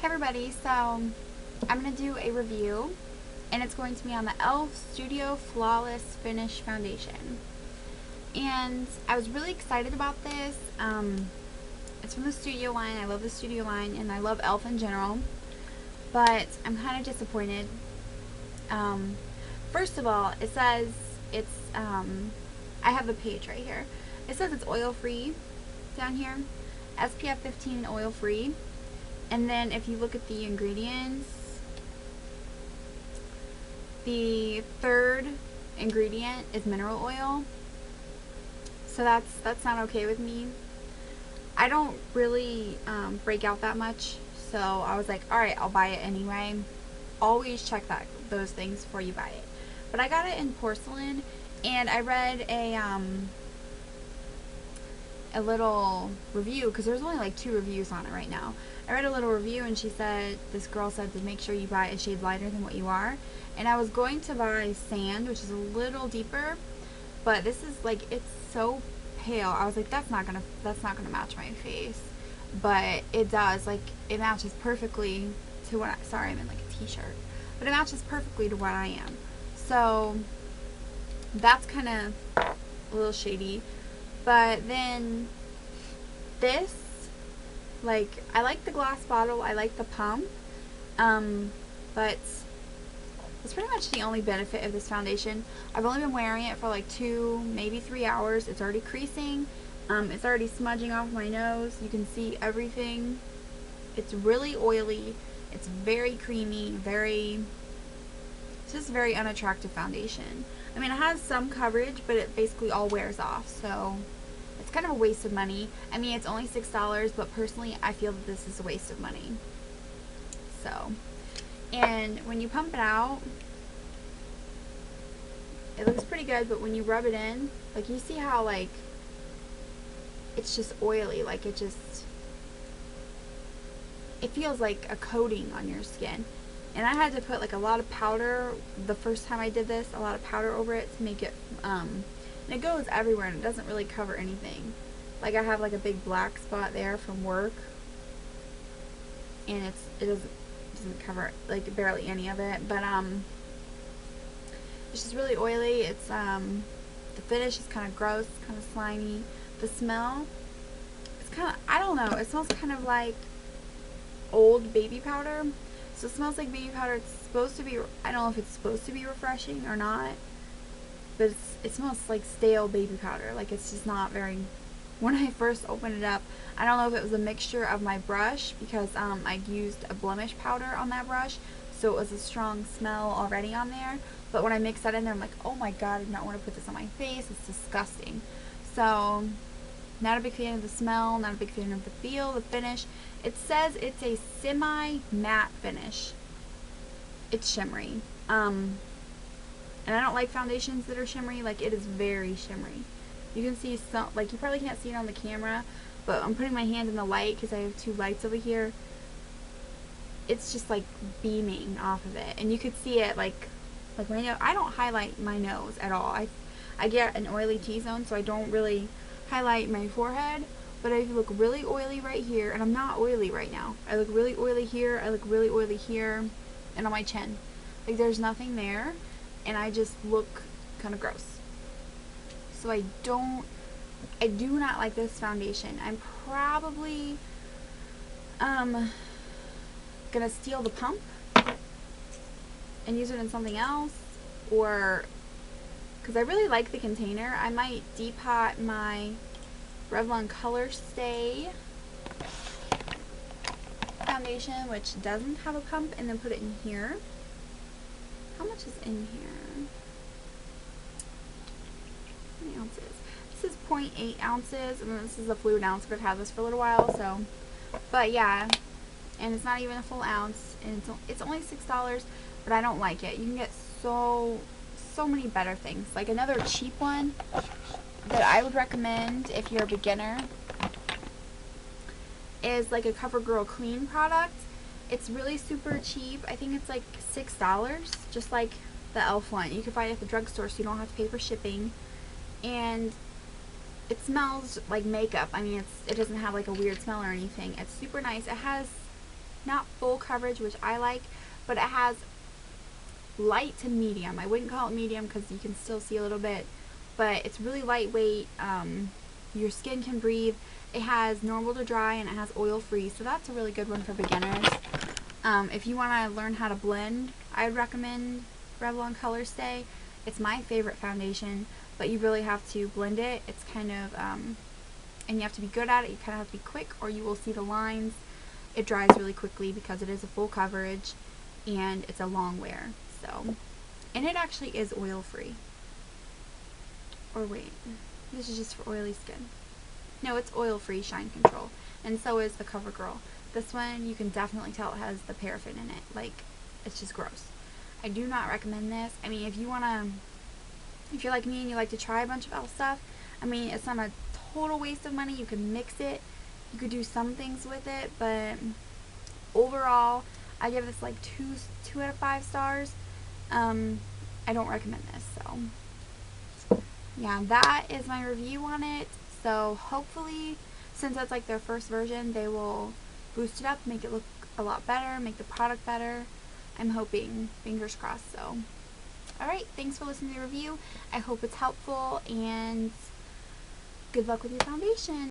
everybody, so I'm going to do a review, and it's going to be on the e.l.f. Studio Flawless Finish Foundation. And I was really excited about this. It's from the Studio line. I love the Studio line, and I love e.l.f. in general, but I'm kind of disappointed. First of all, it says it's, I have the page right here. It says it's oil-free down here, SPF 15 oil-free. And then if you look at the ingredients, the third ingredient is mineral oil. So that's not okay with me. I don't really break out that much, so I was like, alright, I'll buy it anyway. Always check those things before you buy it. But I got it in porcelain, and I read a little review, because there's only like 2 reviews on it right now. I read a little review, and this girl said to make sure you buy a shade lighter than what you are. And I was going to buy sand, which is a little deeper, but this is like, it's so pale. I was like, that's not gonna match my face, but it does. Like, it matches perfectly to what sorry, I'm in like a t-shirt, but it matches perfectly to what I am. So that's kind of a little shady. But then this, like, I like the glass bottle, I like the pump, but it's pretty much the only benefit of this foundation. I've only been wearing it for like 2, maybe 3 hours. It's already creasing. It's already smudging off my nose. You can see everything. It's really oily. It's very creamy, it's just very unattractive foundation. I mean, it has some coverage, but it basically all wears off, so it's kind of a waste of money. I mean, it's only $6, but personally, I feel that this is a waste of money. So, and when you pump it out, it looks pretty good, but when you rub it in, like, you see how, like, it's just oily, like, it feels like a coating on your skin. And I had to put like a lot of powder the first time I did this, a lot of powder over it to make it, and it goes everywhere, and it doesn't really cover anything. Like, I have like a big black spot there from work, and it doesn't cover like barely any of it, but it's just really oily. It's the finish is kind of gross, kind of slimy. The smell, it's kind of, I don't know, it smells kind of like old baby powder. So it smells like baby powder. It's supposed to be, I don't know if it's supposed to be refreshing or not, but it smells like stale baby powder. Like, it's just not very, when I first opened it up, I don't know if it was a mixture of my brush, because I used a blemish powder on that brush, so it was a strong smell already on there. But when I mixed that in there, I'm like, oh my god, I do not want to put this on my face. It's disgusting. So, not a big fan of the smell, not a big fan of the feel, the finish. It says it's a semi-matte finish. It's shimmery. And I don't like foundations that are shimmery. Like, it is very shimmery. You can see some, like, you probably can't see it on the camera, but I'm putting my hand in the light because I have 2 lights over here. It's just like beaming off of it. And you could see it like my nose. I don't highlight my nose at all. I get an oily T-zone, so I don't really highlight my forehead, but I look really oily right here, and I'm not oily right now. I look really oily here, I look really oily here, and on my chin. Like, there's nothing there, and I just look kind of gross. So I do not like this foundation. I'm probably gonna steal the pump and use it in something else, or because I really like the container, I might depot my Revlon Color Stay foundation, which doesn't have a pump, and then put it in here. How much is in here? How many ounces? This is 0.8 ounces, and this is a fluid ounce, but I've had this for a little while, so. But yeah, and it's not even a full ounce, and it's only $6, but I don't like it. You can get so many better things. Like, another cheap one that I would recommend if you're a beginner is like a CoverGirl Clean product. It's really super cheap. I think it's like $6, just like the e.l.f. one. You can find it at the drugstore, so you don't have to pay for shipping. And it smells like makeup. I mean, it doesn't have like a weird smell or anything. It's super nice. It has not full coverage, which I like, but it has light to medium. I wouldn't call it medium because you can still see a little bit, but it's really lightweight. Your skin can breathe. It has normal to dry and it has oil free, so that's a really good one for beginners. If you want to learn how to blend, I'd recommend Revlon Color Stay. It's my favorite foundation, but you really have to blend it. It's kind of, and you have to be good at it. You kind of have to be quick or you will see the lines. It dries really quickly because it is a full coverage and it's a long wear. So, and it actually is oil free. Or wait, this is just for oily skin. No, it's oil free shine control, and so is the CoverGirl. This one, you can definitely tell it has the paraffin in it. Like, it's just gross. I do not recommend this. I mean, if you're like me and you like to try a bunch of e.l.f. stuff, I mean, it's not a total waste of money. You can mix it. You could do some things with it, but overall, I give this like 2 out of 5 stars. I don't recommend this, so yeah, that is my review on it. So hopefully, since it's like their first version, they will boost it up, make it look a lot better, make the product better. I'm hoping, fingers crossed. So alright, thanks for listening to the review. I hope it's helpful, and good luck with your foundation.